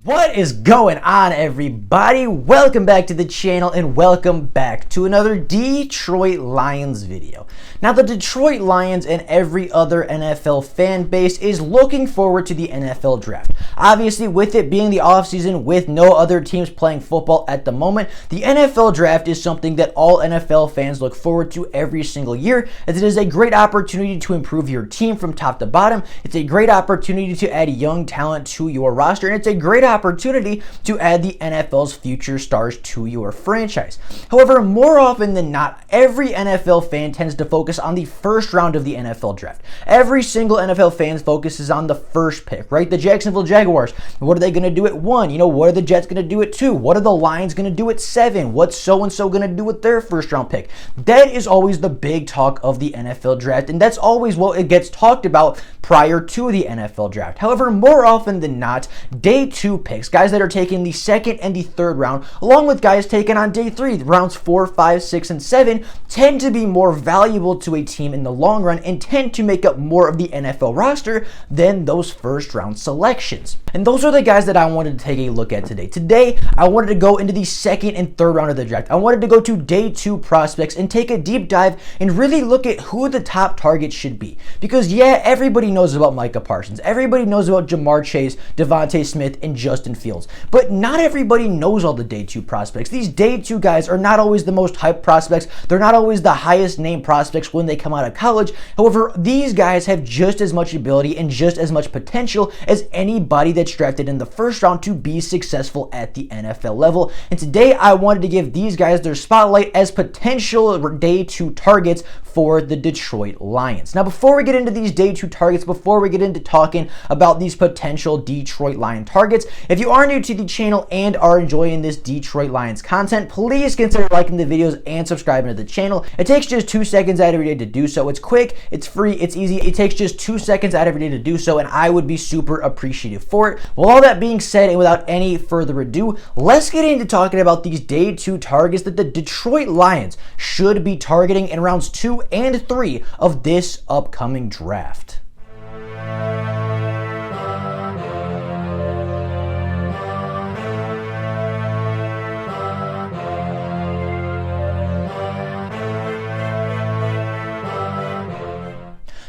What is going on, everybody? Welcome back to the channel and welcome back to another Detroit Lions video. Now, the Detroit Lions and every other NFL fan base is looking forward to the NFL draft. Obviously, with it being the offseason with no other teams playing football at the moment, the NFL draft is something that all NFL fans look forward to every single year, as it is a great opportunity to improve your team from top to bottom. It's a great opportunity to add young talent to your roster, and it's a great opportunity to add the NFL's future stars to your franchise. However, more often than not, every NFL fan tends to focus on the first round of the NFL draft. Every single NFL fan focuses on the first pick, right? The Jacksonville Jaguars, what are they going to do at 1? What are the Jets going to do at 2? What are the Lions going to do at 7? What's so-and-so going to do with their first round pick? That is always the big talk of the NFL draft, and that's always what it gets talked about prior to the NFL draft. However, more often than not, day 2 picks, guys that are taken the second and the third round, along with guys taken on day 3, rounds 4, 5, 6, and 7, tend to be more valuable to a team in the long run and tend to make up more of the NFL roster than those first round selections. And those are the guys that I wanted to take a look at today. Today, I wanted to go into the second and third round of the draft. I wanted to go to day 2 prospects and take a deep dive and really look at who the top targets should be. Because yeah, everybody knows about Micah Parsons. Everybody knows about Jamar Chase, Devontae Smith, and Justin Fields. But not everybody knows all the day 2 prospects. These day 2 guys are not always the most hyped prospects. They're not always the highest name prospects when they come out of college. However, these guys have just as much ability and just as much potential as anybody that's drafted in the first round to be successful at the NFL level. And today I wanted to give these guys their spotlight as potential day 2 targets for the Detroit Lions. Now, before we get into these day 2 targets, before we get into talking about these potential Detroit Lion targets, if you are new to the channel and are enjoying this Detroit Lions content, please consider liking the videos and subscribing to the channel. It takes just 2 seconds out of your day to do so. It's quick, it's free, it's easy. It takes just 2 seconds out of your day to do so, and I would be super appreciative for it. Well, all that being said, and without any further ado, let's get into talking about these day 2 targets that the Detroit Lions should be targeting in rounds 2 and 3 of this upcoming draft.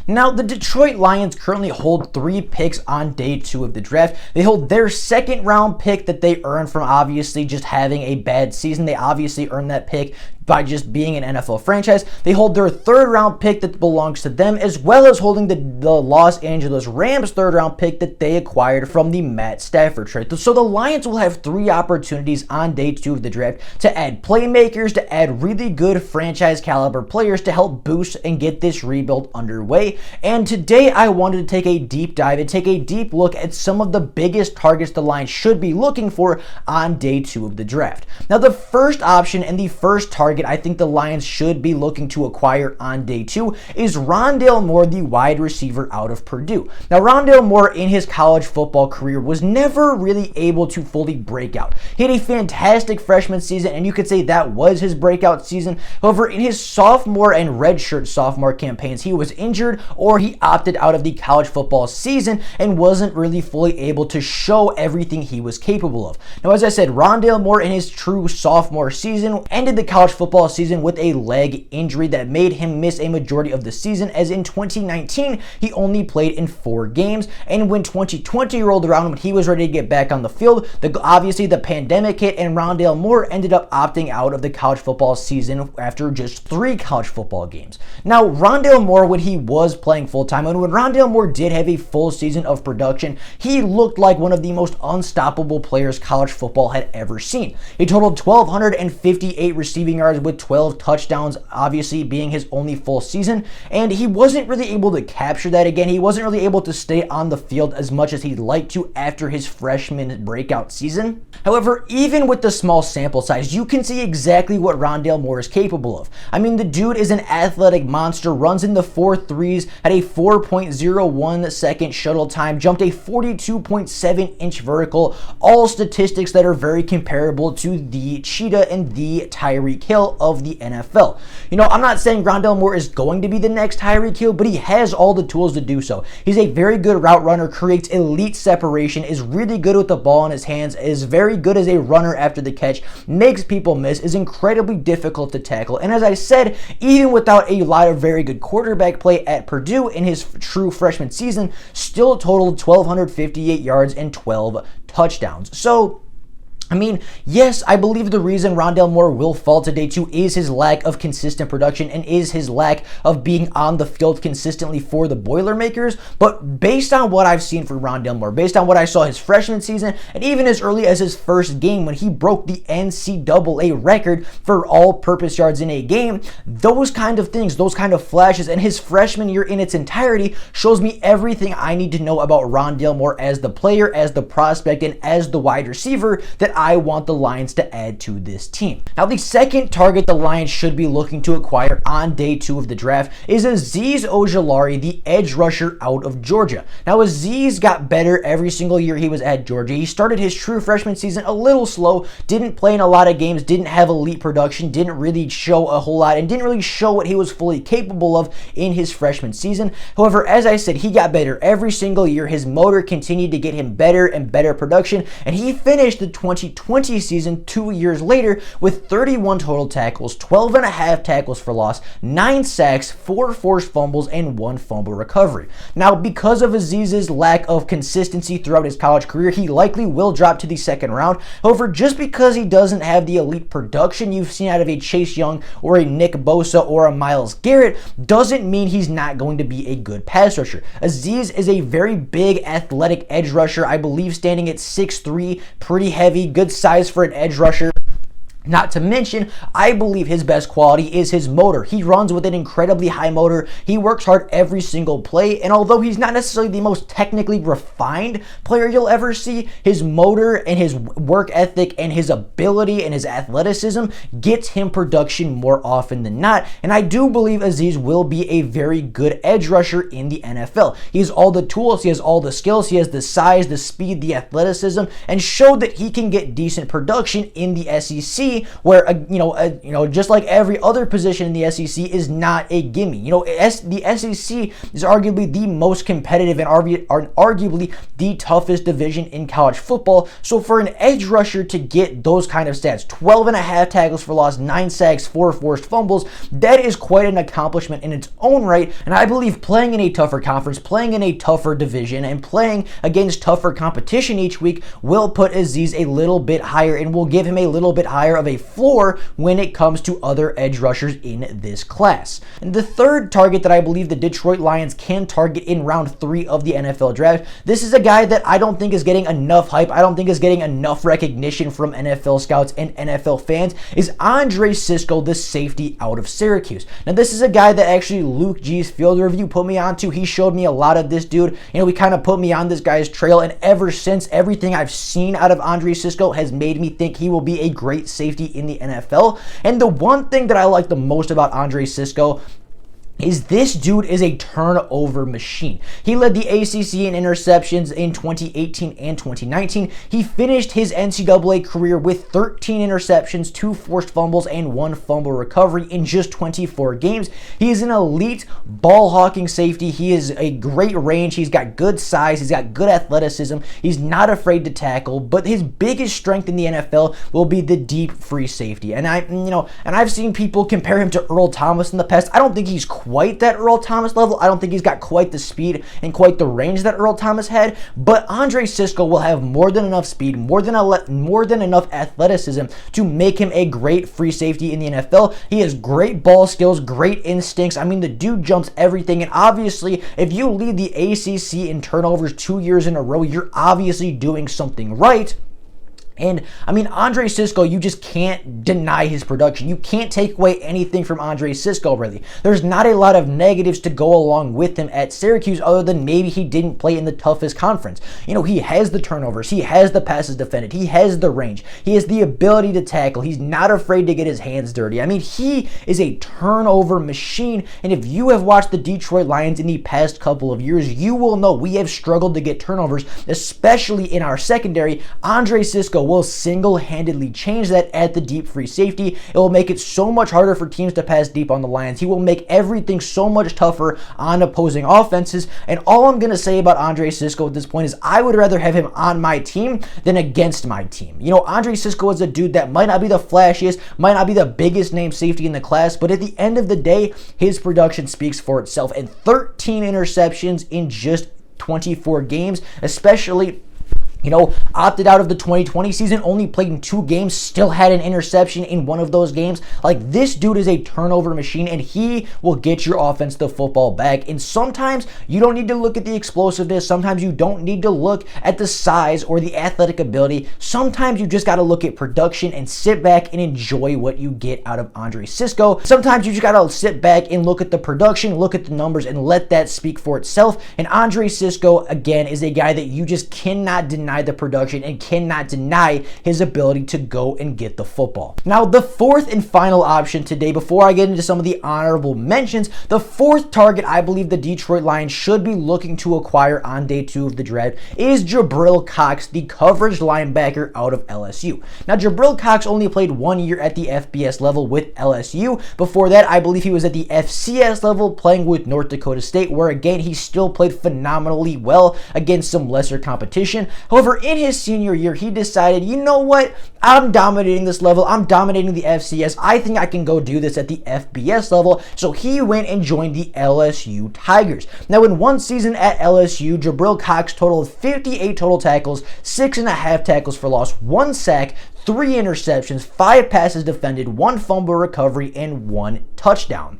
Now, the Detroit Lions currently hold 3 picks on day 2 of the draft. They hold their second round pick that they earned from obviously just having a bad season. They obviously earned that pick by just being an NFL franchise. They hold their third round pick that belongs to them, as well as holding the Los Angeles Rams third round pick that they acquired from the Matt Stafford trade. So the Lions will have 3 opportunities on day 2 of the draft to add playmakers, to add really good franchise caliber players to help boost and get this rebuild underway. And today I wanted to take a deep dive and take a deep look at some of the biggest targets the Lions should be looking for on day 2 of the draft. Now, the first option and the first target I think the Lions should be looking to acquire on day 2 is Rondale Moore, the wide receiver out of Purdue. Now, Rondale Moore in his college football career was never really able to fully break out. He had a fantastic freshman season, and you could say that was his breakout season. However, in his sophomore and redshirt sophomore campaigns, he was injured or he opted out of the college football season and wasn't really fully able to show everything he was capable of. Now, as I said, Rondale Moore in his true sophomore season ended the college football season with a leg injury that made him miss a majority of the season, as in 2019 he only played in 4 games, and when 2020 rolled around, when he was ready to get back on the field, obviously the pandemic hit and Rondale Moore ended up opting out of the college football season after just 3 college football games. Now, Rondale Moore, when he was playing full-time, and when Rondale Moore did have a full season of production, he looked like one of the most unstoppable players college football had ever seen. He totaled 1,258 receiving yards with 12 touchdowns, obviously being his only full season, and he wasn't really able to capture that again. He wasn't really able to stay on the field as much as he'd like to after his freshman breakout season. However, even with the small sample size, you can see exactly what Rondale Moore is capable of. I mean, the dude is an athletic monster, runs in the 4.3s, had a 4.01 second shuttle time, jumped a 42.7-inch vertical, all statistics that are very comparable to the Cheetah and the Tyreek Hill style of the NFL. You know, I'm not saying Rondale Moore is going to be the next Tyreek Hill, but he has all the tools to do so. He's a very good route runner, creates elite separation, is really good with the ball in his hands, is very good as a runner after the catch, makes people miss, is incredibly difficult to tackle. And as I said, even without a lot of very good quarterback play at Purdue in his true freshman season, still totaled 1,258 yards and 12 touchdowns. So, I mean, yes, I believe the reason Rondale Moore will fall to day 2 is his lack of consistent production and is his lack of being on the field consistently for the Boilermakers. But based on what I've seen from Rondale Moore, based on what I saw his freshman season, and even as early as his first game when he broke the NCAA record for all-purpose yards in a game, those kind of things, those kind of flashes, and his freshman year in its entirety shows me everything I need to know about Rondale Moore as the player, as the prospect, and as the wide receiver that I want the Lions to add to this team. Now, the second target the Lions should be looking to acquire on day 2 of the draft is Azeez Ogilari, the edge rusher out of Georgia. Now, Azeez got better every single year he was at Georgia. He started his true freshman season a little slow, didn't play in a lot of games, didn't have elite production, didn't really show a whole lot, and didn't really show what he was fully capable of in his freshman season. However, as I said, he got better every single year. His motor continued to get him better and better production, and he finished the 2020 season 2 years later with 31 total tackles, 12 and a half tackles for loss, 9 sacks, 4 forced fumbles, and 1 fumble recovery. Now, because of Azeez's lack of consistency throughout his college career, he likely will drop to the second round. However, just because he doesn't have the elite production you've seen out of a Chase Young or a Nick Bosa or a Myles Garrett doesn't mean he's not going to be a good pass rusher. Azeez is a very big athletic edge rusher, I believe standing at 6'3", pretty heavy, good size for an edge rusher. Not to mention, I believe his best quality is his motor. He runs with an incredibly high motor. He works hard every single play, and although he's not necessarily the most technically refined player you'll ever see, his motor and his work ethic and his ability and his athleticism gets him production more often than not, and I do believe Azeez will be a very good edge rusher in the NFL. He has all the tools, he has all the skills, he has the size, the speed, the athleticism, and showed that he can get decent production in the SEC, where just like every other position in the SEC is not a gimme. The SEC is arguably the most competitive and arguably the toughest division in college football. So for an edge rusher to get those kind of stats, 12 and a half tackles for loss, 9 sacks, 4 forced fumbles, that is quite an accomplishment in its own right. And I believe playing in a tougher conference, playing in a tougher division, and playing against tougher competition each week will put Azeez a little bit higher and will give him a little bit higher of a floor when it comes to other edge rushers in this class. And the third target that I believe the Detroit Lions can target in round 3 of the NFL draft, this is a guy that I don't think is getting enough hype, I don't think is getting enough recognition from NFL scouts and NFL fans, is Andre Cisco, the safety out of Syracuse. Now, this is a guy that actually Luke G's field review put me onto. He showed me a lot of this dude. He kind of put me on this guy's trail, and ever since, everything I've seen out of Andre Cisco has made me think he will be a great safety in the NFL. And the one thing that I like the most about Andre Cisco is this dude is a turnover machine. He led the ACC in interceptions in 2018 and 2019. He finished his NCAA career with 13 interceptions, 2 forced fumbles, and 1 fumble recovery in just 24 games. He is an elite ball-hawking safety. He is a great range. He's got good size. He's got good athleticism. He's not afraid to tackle, but his biggest strength in the NFL will be the deep free safety. And I've seen people compare him to Earl Thomas in the past. I don't think he's quite that Earl Thomas level. I don't think he's got quite the speed and quite the range that Earl Thomas had, but Andre Cisco will have more than enough speed, more than enough athleticism to make him a great free safety in the NFL. He has great ball skills, great instincts. I mean, the dude jumps everything, and obviously, if you lead the ACC in turnovers 2 years in a row, you're obviously doing something right. And I mean, Andre Cisco, you just can't deny his production. You can't take away anything from Andre Cisco, really. There's not a lot of negatives to go along with him at Syracuse other than maybe he didn't play in the toughest conference. He has the turnovers. He has the passes defended. He has the range. He has the ability to tackle. He's not afraid to get his hands dirty. I mean, he is a turnover machine. And if you have watched the Detroit Lions in the past couple of years, you will know we have struggled to get turnovers, especially in our secondary. Andre Cisco will single-handedly change that at the deep free safety. It will make it so much harder for teams to pass deep on the Lions. He will make everything so much tougher on opposing offenses. And all I'm going to say about Andre Cisco at this point is I would rather have him on my team than against my team. You know, Andre Cisco is a dude that might not be the flashiest, might not be the biggest name safety in the class, but at the end of the day, his production speaks for itself. And 13 interceptions in just 24 games, especially, you know, opted out of the 2020 season, only played in 2 games, still had an interception in one of those games. Like, this dude is a turnover machine, and he will get your offense the football back. And sometimes you don't need to look at the explosiveness. Sometimes you don't need to look at the size or the athletic ability. Sometimes you just got to look at production and sit back and enjoy what you get out of Andre Cisco. Sometimes you just got to sit back and look at the production, look at the numbers, and let that speak for itself. And Andre Cisco, again, is a guy that you just cannot deny the production and cannot deny his ability to go and get the football. Now, the fourth and final option today, before I get into some of the honorable mentions, the fourth target I believe the Detroit Lions should be looking to acquire on day 2 of the draft is Jabril Cox, the coverage linebacker out of LSU. Now, Jabril Cox only played 1 year at the FBS level with LSU. Before that, I believe he was at the FCS level playing with North Dakota State, where again, he still played phenomenally well against some lesser competition. However, in his senior year, he decided, you know what? I'm dominating this level. I'm dominating the FCS. I think I can go do this at the FBS level. So he went and joined the LSU Tigers. Now, in 1 season at LSU, Jabril Cox totaled 58 total tackles, 6.5 tackles for loss, 1 sack, 3 interceptions, 5 passes defended, 1 fumble recovery, and 1 touchdown.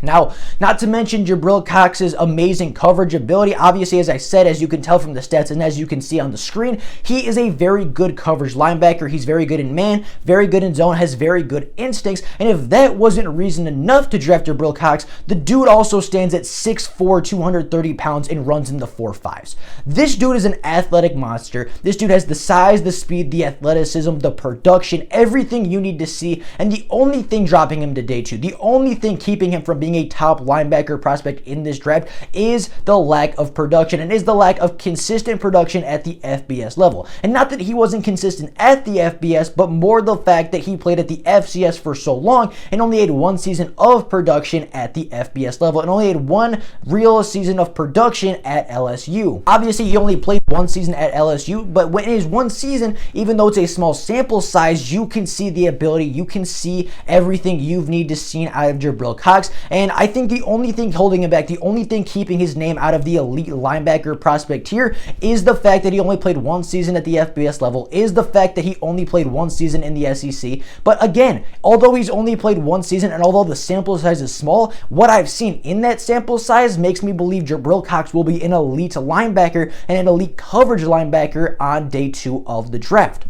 Now, not to mention Jabril Cox's amazing coverage ability. Obviously, as I said, as you can tell from the stats and as you can see on the screen, he is a very good coverage linebacker. He's very good in man, very good in zone, has very good instincts. And if that wasn't reason enough to draft Jabril Cox, the dude also stands at 6'4", 230 pounds and runs in the 4.5s. This dude is an athletic monster. This dude has the size, the speed, the athleticism, the production, everything you need to see. And the only thing dropping him to day 2, the only thing keeping him from being a top linebacker prospect in this draft is the lack of production and is the lack of consistent production at the FBS level. And not that he wasn't consistent at the FBS, but more the fact that he played at the FCS for so long and only had 1 season of production at the FBS level and only had 1 real season of production at LSU. Obviously, he only played 1 season at LSU, but when it is 1 season, even though it's a small sample size, you can see the ability, you can see everything you need to see out of Jabril Cox. And I think the only thing holding him back, the only thing keeping his name out of the elite linebacker prospect here is the fact that he only played 1 season at the FBS level, is the fact that he only played 1 season in the SEC. But again, although he's only played 1 season and although the sample size is small, what I've seen in that sample size makes me believe Jabril Cox will be an elite linebacker and an elite coverage linebacker on day 2 of the draft.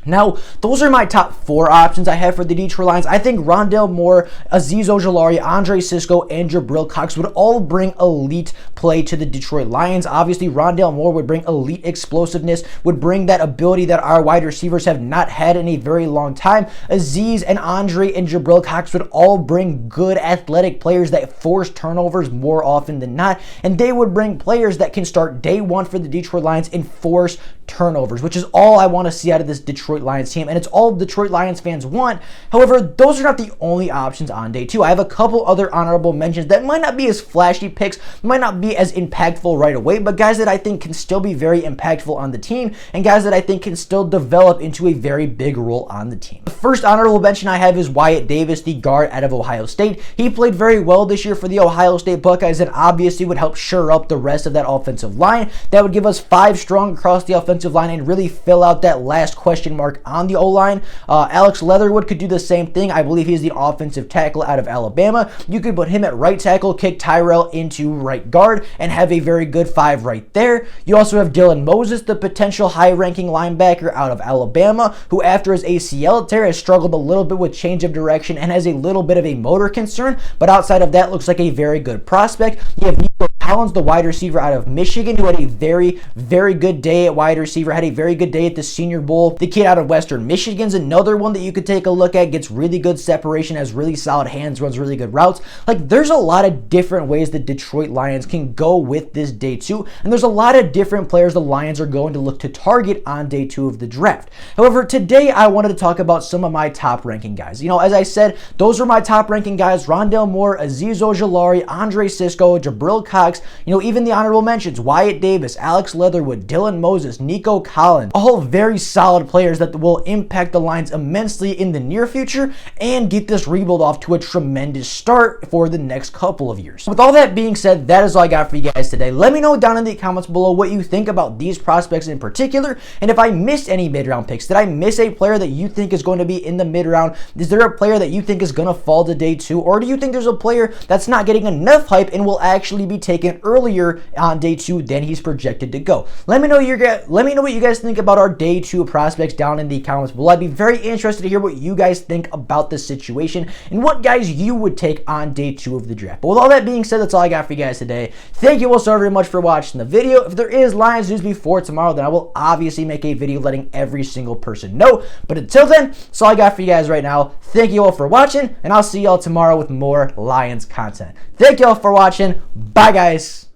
Now, those are my top 4 options I have for the Detroit Lions. I think Rondale Moore, Azeez Ogilari, Andre Cisco, and Jabril Cox would all bring elite play to the Detroit Lions. Obviously, Rondale Moore would bring elite explosiveness, would bring that ability that our wide receivers have not had in a very long time. Azeez and Andre and Jabril Cox would all bring good athletic players that force turnovers more often than not, and they would bring players that can start day 1 for the Detroit Lions and force turnovers, which is all I want to see out of this Detroit Lions team, and it's all Detroit Lions fans want. However, those are not the only options on day 2. I have a couple other honorable mentions that might not be as flashy picks, might not be as impactful right away, but guys that I think can still be very impactful on the team, and guys that I think can still develop into a very big role on the team. The first honorable mention I have is Wyatt Davis, the guard out of Ohio State. He played very well this year for the Ohio State Buckeyes and obviously would help shore up the rest of that offensive line. That would give us 5 strong across the offensive line and really fill out that last question mark on the O-line. Alex Leatherwood could do the same thing. I believe he's the offensive tackle out of Alabama. You could put him at right tackle, kick Tyrell into right guard, and have a very good 5 right there. You also have Dylan Moses, the potential high-ranking linebacker out of Alabama, who after his ACL tear has struggled a little bit with change of direction and has a little bit of a motor concern, but outside of that looks like a very good prospect. You have Collins, the wide receiver out of Michigan, who had a very, very good day at wide receiver, had a very good day at the Senior Bowl. The kid out of Western Michigan's another one that you could take a look at, gets really good separation, has really solid hands, runs really good routes. Like, there's a lot of different ways the Detroit Lions can go with this day 2, and there's a lot of different players the Lions are going to look to target on day 2 of the draft. However, today I wanted to talk about some of my top ranking guys. You know, as I said, those are my top ranking guys: Rondale Moore, Azeez Ogilari, Cisco, Jabril Cox, you know, even the honorable mentions: Wyatt Davis, Alex Leatherwood, Dylan Moses, Nico Collins, all very solid players that will impact the Lions immensely in the near future and get this rebuild off to a tremendous start for the next couple of years. With all that being said, that is all I got for you guys today. Let me know down in the comments below what you think about these prospects in particular, and if I missed any mid-round picks. Did I miss a player that you think is going to be in the mid-round? Is there a player that you think is going to fall to day 2, or do you think there's a player that's not getting enough hype and will actually be taken earlier on day 2 than he's projected to go? Let me know what you guys think about our day 2 prospects down in the comments below. I'd be very interested to hear what you guys think about this situation and what guys you would take on day 2 of the draft. But with all that being said, that's all I got for you guys today. Thank you all so very much for watching the video. If there is Lions news before tomorrow, then I will obviously make a video letting every single person know. But until then, that's all I got for you guys right now. Thank you all for watching, and I'll see y'all tomorrow with more Lions content. Thank you all for watching. Bye, guys.